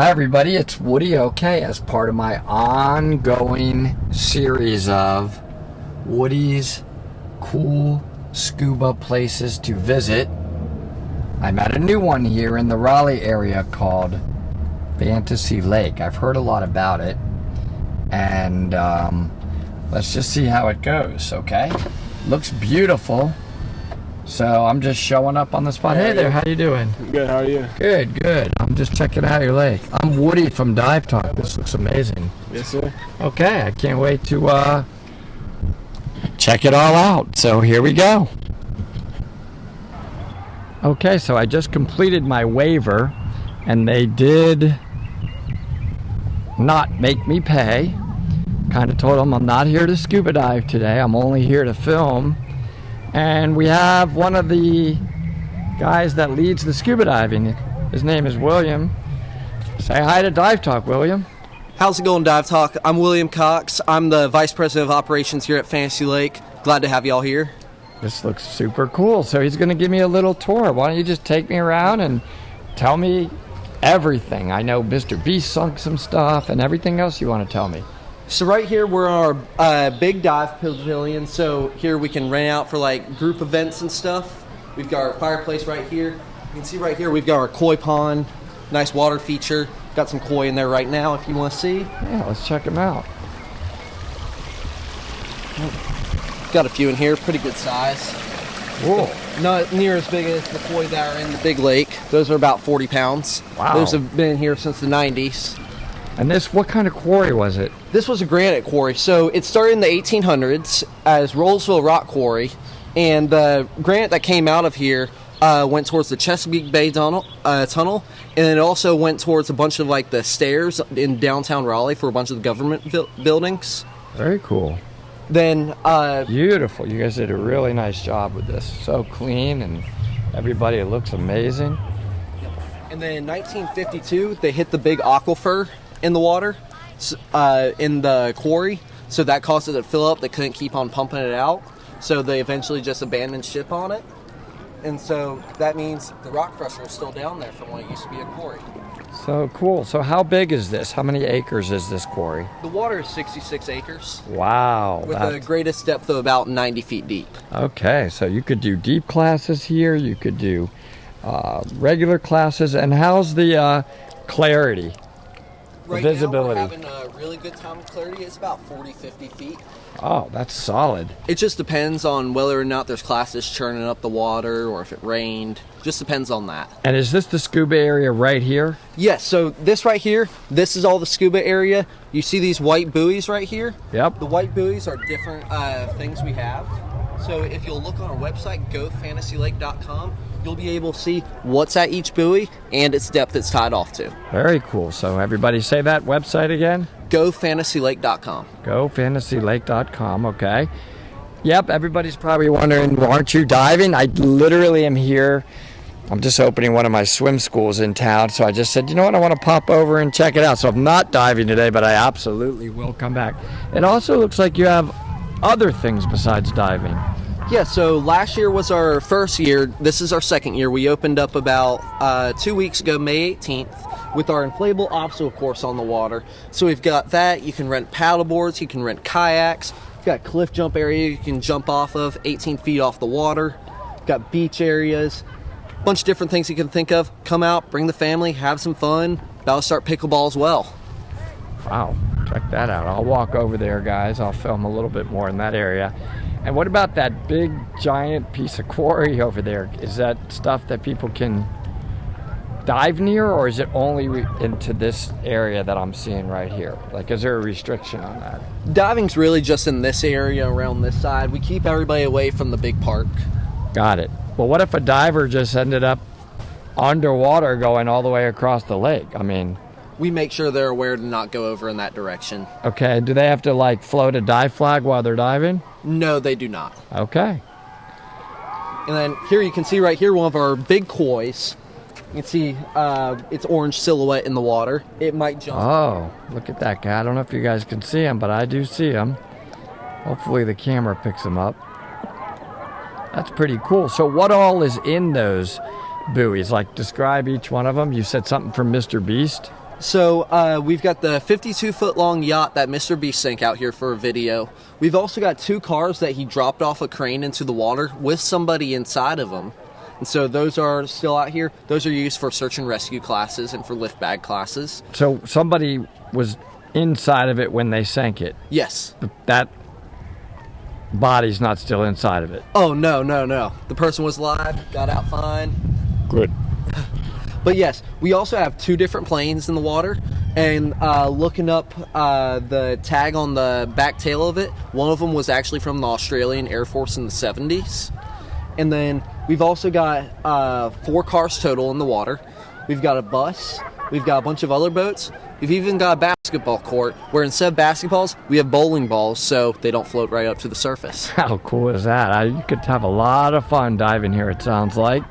Hi everybody, it's Woody OK as part of my ongoing series of Woody's cool scuba places to visit. I'm at a new one here in the Raleigh area called Fantasy Lake. I've heard a lot about it, and let's just see how it goes, okay? Looks beautiful. So I'm just showing up on the spot. Hey there, how you doing? Good, how are you? Good. I'm just checking out your lake. I'm Woody from Dive Talk. This looks amazing. Yes, sir. Okay, I can't wait to check it all out. So here we go. Okay, so I just completed my waiver, and they did not make me pay. Kind of told them I'm not here to scuba dive today. I'm only here to film. And we have one of the guys that leads the scuba diving. His name is William. Say hi to Dive Talk, William. How's it going, Dive Talk? I'm William Cox. I'm the Vice President of Operations here at Fantasy Lake. Glad to have you all here. This looks super cool. So he's going to give me a little tour. Why don't you just take me around and tell me everything? I know Mr. Beast sunk some stuff and everything else you want to tell me. So right here, we're on our big dive pavilion. So here we can rent out for like group events and stuff. We've got our fireplace right here. You can see right here, we've got our koi pond, nice water feature. Got some koi in there right now if you want to see. Yeah, let's check them out. Got a few in here, pretty good size. Whoa. Not near as big as the koi that are in the big lake. Those are about 40 pounds. Wow. Those have been here since the 90s. And this, what kind of quarry was it? This was a granite quarry. So it started in the 1800s as Rollsville Rock Quarry, and the granite that came out of here went towards the Chesapeake Bay tunnel, and it also went towards a bunch of like the stairs in downtown Raleigh for a bunch of the government buildings. Very cool. Then beautiful. You guys did a really nice job with this. So clean, and everybody, it looks amazing. And then in 1952, they hit the big aquifer in the water, in the quarry, so that caused it to fill up. They couldn't keep on pumping it out, so they eventually just abandoned ship on it. And so that means the rock crusher is still down there from when it used to be a quarry. So cool. So how big is this? How many acres is this quarry? The water is 66 acres. Wow. With the greatest depth of about 90 feet deep. Okay, so you could do deep classes here. You could do regular classes. And how's the clarity? Right Visibility. now, we're having a really good time with clarity. It's about 40, 50 feet. Oh, that's solid. It just depends on whether or not there's classes churning up the water or if it rained. Just depends on that. And is this the scuba area right here? Yes, so this right here, this is all the scuba area. You see these white buoys right here? Yep. The white buoys are different things we have. So if you'll look on our website, gofantasylake.com, you'll be able to see what's at each buoy and its depth it's tied off to. Very cool. So everybody say that website again? gofantasylake.com. gofantasylake.com, okay. Yep, everybody's probably wondering, well, aren't you diving? I literally am here. I'm just opening one of my swim schools in town, so I just said, you know what, I want to pop over and check it out. So I'm not diving today, but I absolutely will come back. It also looks like you have other things besides diving. Yeah, so last year was our first year. This is our second year. We opened up about 2 weeks ago, May 18th, with our inflatable obstacle course on the water. So we've got that. You can rent paddle boards. You can rent kayaks. We've got a cliff jump area you can jump off of 18 feet off the water. We've got beach areas. A bunch of different things you can think of. Come out, bring the family, have some fun. About to start pickleball as well. Wow, check that out. I'll walk over there, guys. I'll film a little bit more in that area. And what about that big, giant piece of quarry over there? Is that stuff that people can dive near, or is it only into this area that I'm seeing right here? Like, is there a restriction on that? Diving's really just in this area around this side. We keep everybody away from the big park. Got it. Well, what if a diver just ended up underwater going all the way across the lake? I mean... We make sure they're aware to not go over in that direction. Okay, do they have to, like, float a dive flag while they're diving? No, they do not. Okay. And then here you can see right here one of our big kois. You can see its orange silhouette in the water. It might jump. Oh, look at that guy. I don't know if you guys can see him, but I do see him. Hopefully the camera picks him up. That's pretty cool. So what all is in those buoys? Like, describe each one of them. You said something from Mr. Beast. So we've got the 52-foot long yacht that Mr. Beast sank out here for a video. We've also got 2 cars that he dropped off a crane into the water with somebody inside of them. And so those are still out here. Those are used for search and rescue classes and for lift bag classes. So somebody was inside of it when they sank it? Yes. But that body's not still inside of it? Oh, no. The person was alive, got out fine. Good. But yes, we also have 2 different planes in the water. And looking up the tag on the back tail of it, one of them was actually from the Australian Air Force in the 70s. And then we've also got 4 cars total in the water. We've got a bus. We've got a bunch of other boats. We've even got a basketball court where instead of basketballs, we have bowling balls so they don't float right up to the surface. How cool is that? You could have a lot of fun diving here, it sounds like.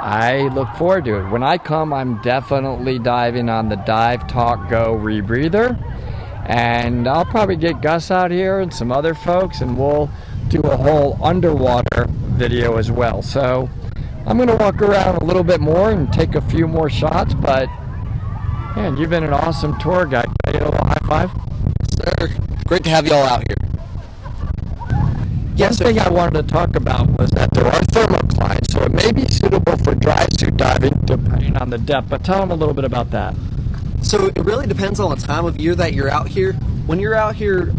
I look forward to it. When I come, I'm definitely diving on the Dive Talk Go rebreather. And I'll probably get Gus out here and some other folks, and we'll do a whole underwater video as well. So I'm going to walk around a little bit more and take a few more shots, but man, you've been an awesome tour guide. Can I get a little high five? Sir, great to have you all out here. One thing I wanted to talk about was that there are thermoclines, so it may be suitable for dry suit diving depending on the depth, but tell them a little bit about that. So it really depends on the time of year that you're out here. When you're out here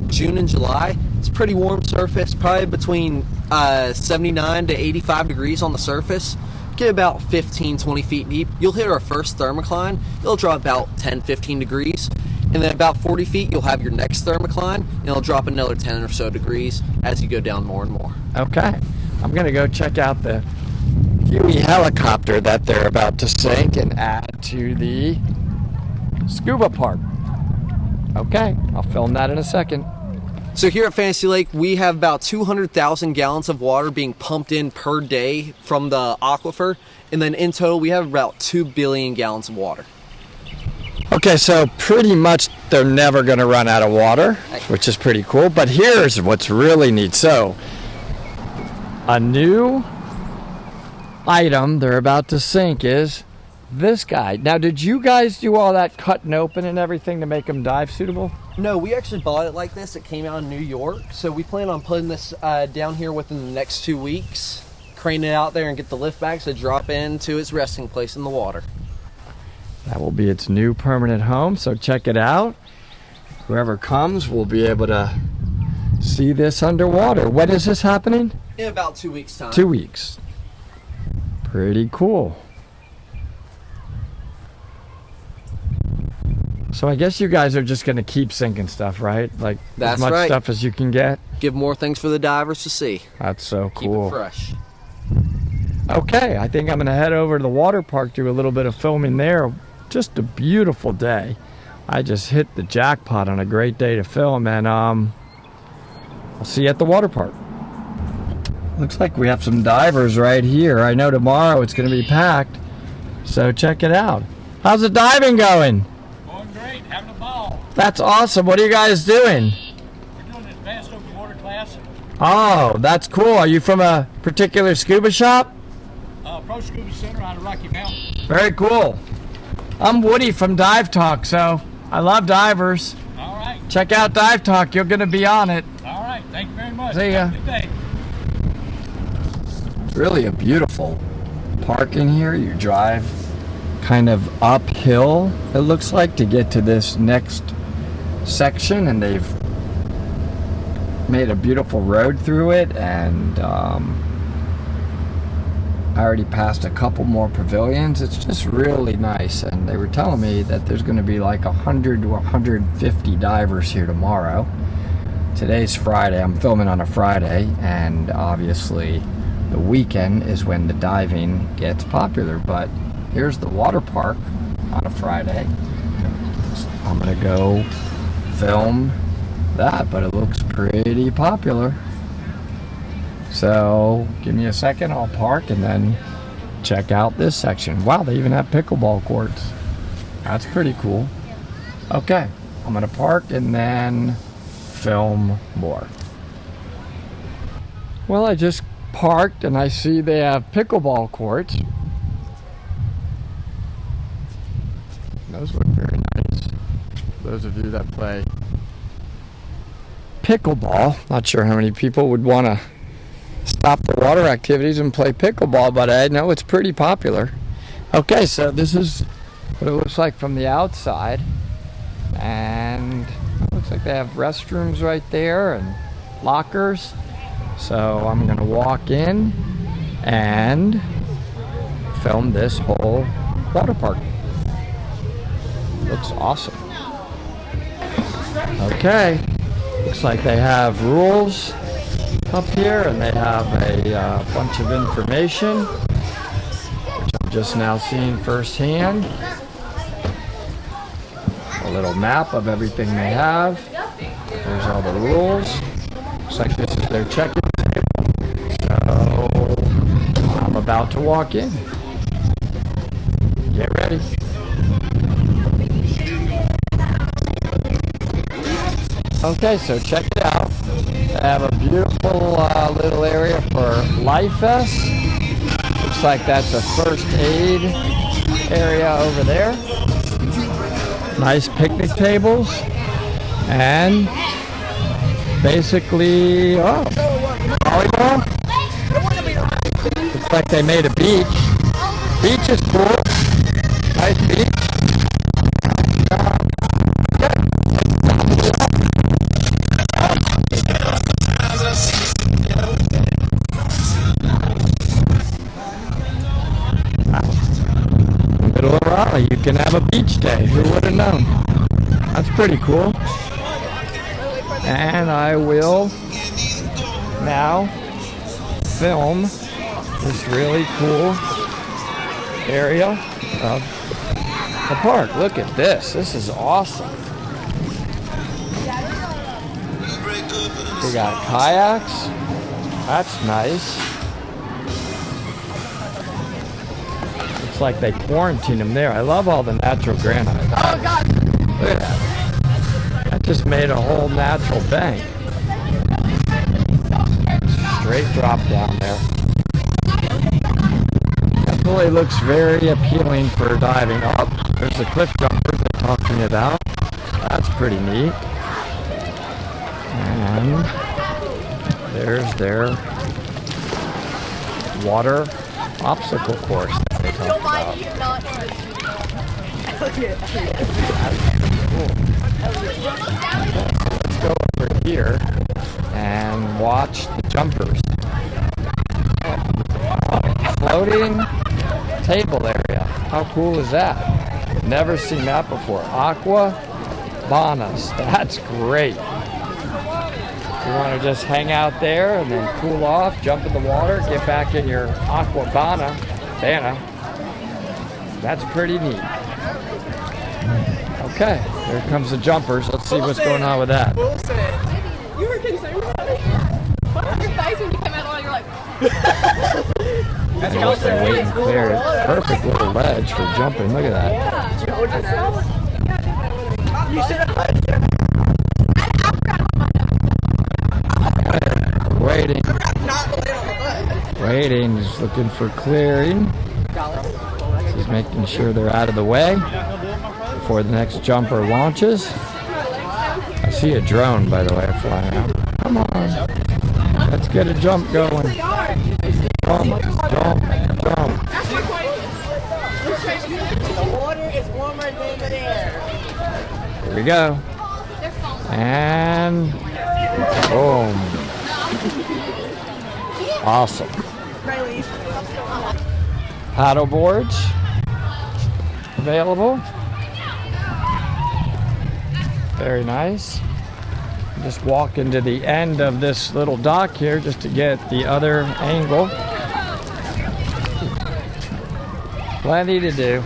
June and July, it's a pretty warm surface, probably between 79 to 85 degrees on the surface. Get about 15, 20 feet deep. You'll hit our first thermocline. It'll drop about 10, 15 degrees. And then about 40 feet, you'll have your next thermocline, and it'll drop another 10 or so degrees as you go down more and more. Okay. I'm going to go check out the Huey helicopter that they're about to sink and add to the scuba park. Okay, I'll film that in a second. So here at Fantasy Lake, we have about 200,000 gallons of water being pumped in per day from the aquifer. And then in total, we have about 2 billion gallons of water. Okay, so pretty much they're never going to run out of water, which is pretty cool. But here's what's really neat. So, a new item they're about to sink is this guy. Now, did you guys do all that cutting open and everything to make them dive suitable? No, we actually bought it like this. It came out in New York. So we plan on putting this down here within the next 2 weeks, crane it out there and get the lift bags to drop into its resting place in the water. That will be its new permanent home, so check it out. Whoever comes will be able to see this underwater. When is this happening? In about 2 weeks' time. 2 weeks. Pretty cool. So I guess you guys are just going to keep sinking stuff, right? Like That's as much right. stuff as you can get? Give more things for the divers to see. That's so Keep cool. it fresh. Okay, I think I'm going to head over to the water park, do a little bit of filming there. Just a beautiful day. I just hit the jackpot on a great day to film, and I'll see you at the water park. Looks like we have some divers right here. I know tomorrow it's going to be packed, so check it out. How's the diving going? Going great, having a ball. That's awesome. What are you guys doing? We're doing an advanced open water class. Oh, that's cool. Are you from a particular scuba shop? Pro Scuba Center out of Rocky Mountain. Very cool. I'm Woody from Dive Talk, so I love divers. All right. Check out Dive Talk. You're going to be on it. All right. Thank you very much. See ya. Have a good day. It's really a beautiful park in here. You drive kind of uphill, it looks like, to get to this next section, and they've made a beautiful road through it, and I already passed a couple more pavilions. It's just really nice, and they were telling me that there's going to be like 100 to 150 divers here tomorrow. Today's Friday. I'm filming on a Friday, and obviously the weekend is when the diving gets popular, but here's the water park on a Friday. I'm going to go film that, but it looks pretty popular. So give me a second, I'll park and then check out this section. Wow, they even have pickleball courts. That's pretty cool. Okay, I'm gonna park and then film more. Well, I just parked and I see they have pickleball courts. Those look very nice. Those of you that play pickleball, not sure how many people would want to stop their water activities and play pickleball, but I know it's pretty popular. Okay, so this is what it looks like from the outside, and it looks like they have restrooms right there and lockers. So I'm gonna walk in and film this whole water park. Looks awesome. Okay, looks like they have rules up here, and they have a bunch of information, which I'm just now seeing firsthand. A little map of everything they have. There's all the rules. Looks like this is their check-in table. So I'm about to walk in. Get ready. Okay, so check it out. They have a beautiful little area for Life Vest. Looks like that's a first aid area over there. Nice picnic tables. And basically, volleyball. Looks like they made a beach. Beach is cool. Nice beach. Middle of Raleigh, you can have a beach day. Who would have known? That's pretty cool. And I will now film this really cool area of the park. Look at this. This is awesome. We got kayaks. That's nice. Looks like they quarantined them there. I love all the natural granite. Oh God! Look at that. That just made a whole natural bank. Straight drop down there. Definitely looks very appealing for diving. Oh, there's the cliff jumpers they're talking about. That's pretty neat. And there's their water obstacle course that they talked about. Let's go over here and watch the jumpers. Floating table area. How cool is that? Never seen that before. Aqua Banas. That's great. You want to just hang out there and then cool off, jump in the water, get back in your Aqua Bana. That's pretty neat. Okay, here comes the jumpers. Let's see what's going on with that. You were concerned about it? What on your face when you came out? You're like... They must have wait and clear. Perfect little ledge for jumping. Look at that. Did you hold your nose? You should have Waiting. Waiting. He's looking for clearing. He's making sure they're out of the way before the next jumper launches. I see a drone, by the way, flying out. Come on. Let's get a jump going. Jump, jump, jump. The water is warmer than the air. Here we go. And boom. Awesome. Paddle boards available. Very nice. Just walk into the end of this little dock here just to get the other angle. Plenty to do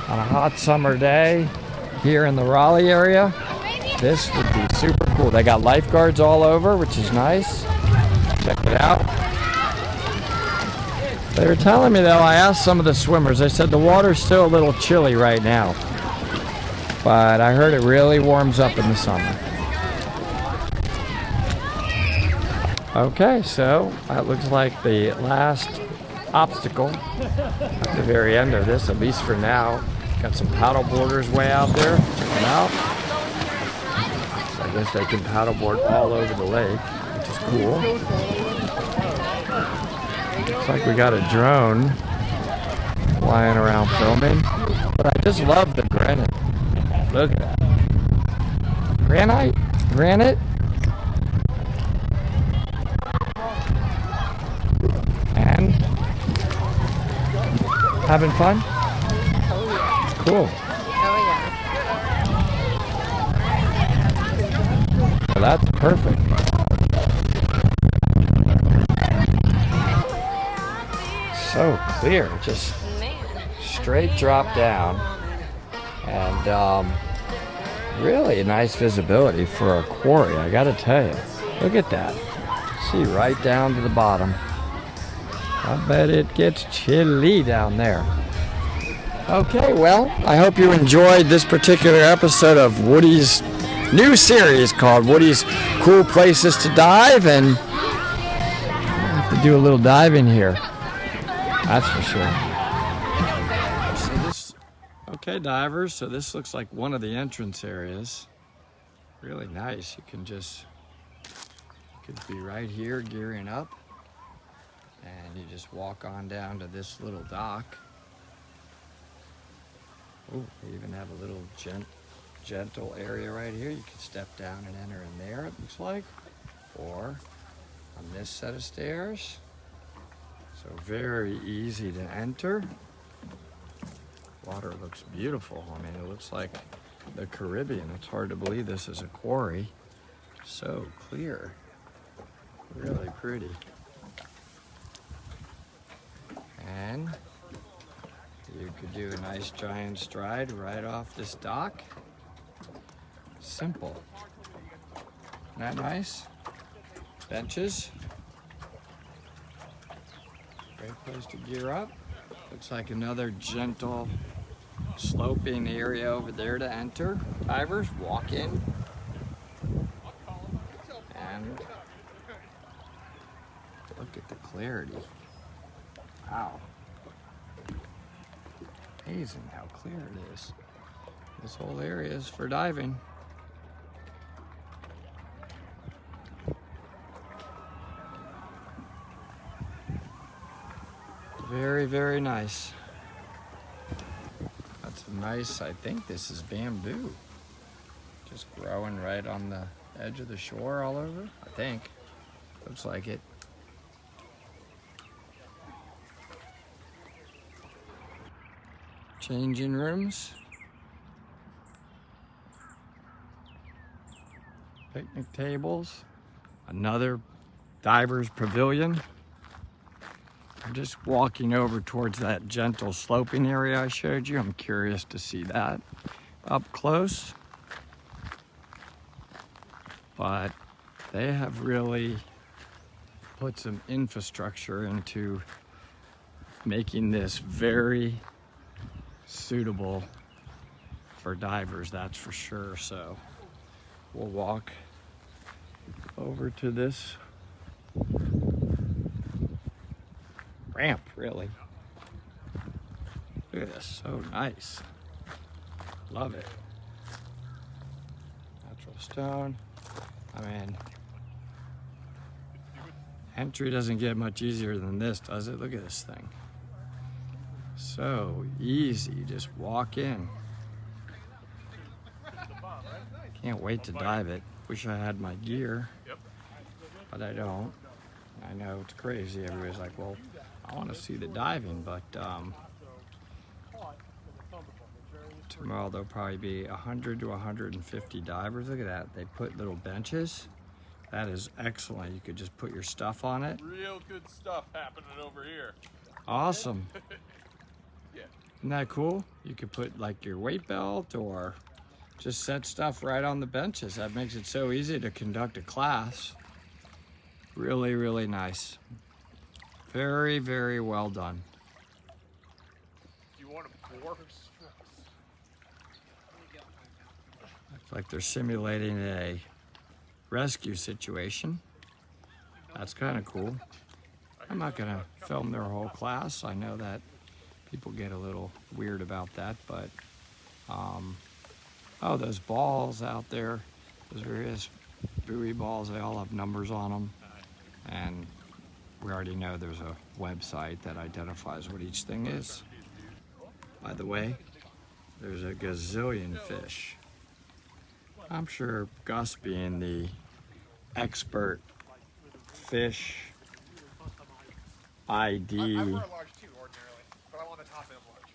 on a hot summer day here in the Raleigh area. This would be super cool. They got lifeguards all over, which is nice. Check it out. They were telling me though, I asked some of the swimmers, they said the water's still a little chilly right now, but I heard it really warms up in the summer. Okay, so that looks like the last obstacle at the very end of this, at least for now. Got some paddle boarders way out there. Check them out. So I guess they can paddleboard all over the lake, which is cool. Looks like we got a drone flying around filming. But I just love the granite. Look at that. Granite. And having fun? It's cool. Well, that's perfect. So clear, just straight drop down, and really nice visibility for a quarry, I gotta tell you. Look at that. See right down to the bottom. I bet it gets chilly down there. Okay, well, I hope you enjoyed this particular episode of Woody's new series called Woody's Cool Places to Dive, and I have to do a little diving here. That's for sure. Okay, divers, so this looks like one of the entrance areas. Really nice. You can just, could be right here gearing up, and you just walk on down to this little dock. Oh, they even have a little gentle area right here. You can step down and enter in there, it looks like, or on this set of stairs. So very easy to enter. Water looks beautiful. I mean, it looks like the Caribbean. It's hard to believe this is a quarry. So clear. Really pretty. And you could do a nice giant stride right off this dock. Simple. Isn't that nice? Benches. Great place to gear up. Looks like another gentle sloping area over there to enter. Divers, walk in. And look at the clarity. Wow. Amazing how clear it is. This whole area is for diving. Very, very nice. That's nice. I think this is bamboo. Just growing right on the edge of the shore all over. I think. Looks like it. Changing rooms. Picnic tables. Another diver's pavilion. I'm just walking over towards that gentle sloping area I showed you. I'm curious to see that up close. But they have really put some infrastructure into making this very suitable for divers, that's for sure. So we'll walk over to this ramp, really. Look at this, so nice. Love it. Natural stone. I mean, entry doesn't get much easier than this, does it? Look at this thing. So easy, just walk in. Can't wait to dive it. Wish I had my gear, but I don't. I know it's crazy. Everybody's like, well, I want to see the diving, but tomorrow there'll probably be 100 to 150 divers. Look at that. They put little benches. That is excellent. You could just put your stuff on it. Real good stuff happening over here. Awesome. Yeah. Isn't that cool? You could put like your weight belt or just set stuff right on the benches. That makes it so easy to conduct a class. Really, really nice. Very, very well done. You want to pour? Looks like they're simulating a rescue situation. That's kind of cool. I'm not going to film their whole class. I know that people get a little weird about that, but Oh, those balls out there, those various buoy balls, they all have numbers on them. And we already know there's a website that identifies what each thing is. By the way, there's a gazillion fish. I'm sure Gus, being the expert fish ID I wear a large too ordinarily, but I'm on the top end of large.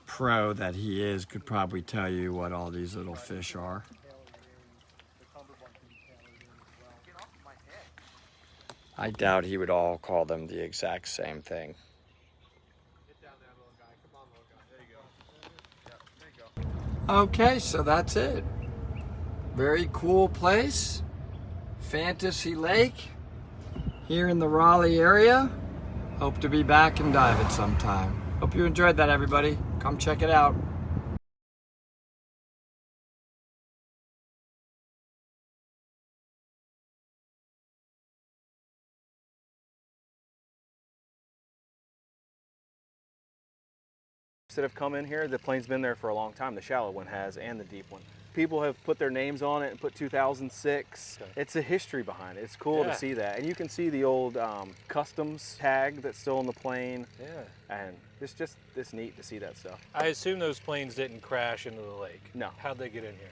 pro that he is, could probably tell you what all these little fish are. Get off my head. I doubt he would all call them the exact same thing. Get down there, little guy. Come on, little guy. There you go. Yeah, there you go. Okay, so that's it. Very cool place. Fantasy Lake here in the Raleigh area. Hope to be back and dive it sometime. Hope you enjoyed that, everybody. Come check it out. that have come in here. The plane's been there for a long time. The shallow one has, and the deep one. People have put their names on it and put 2006. Okay. It's a history behind it. It's cool to see that. And you can see the old customs tag that's still on the plane. Yeah. And it's neat to see that stuff. I assume those planes didn't crash into the lake. No. How'd they get in here?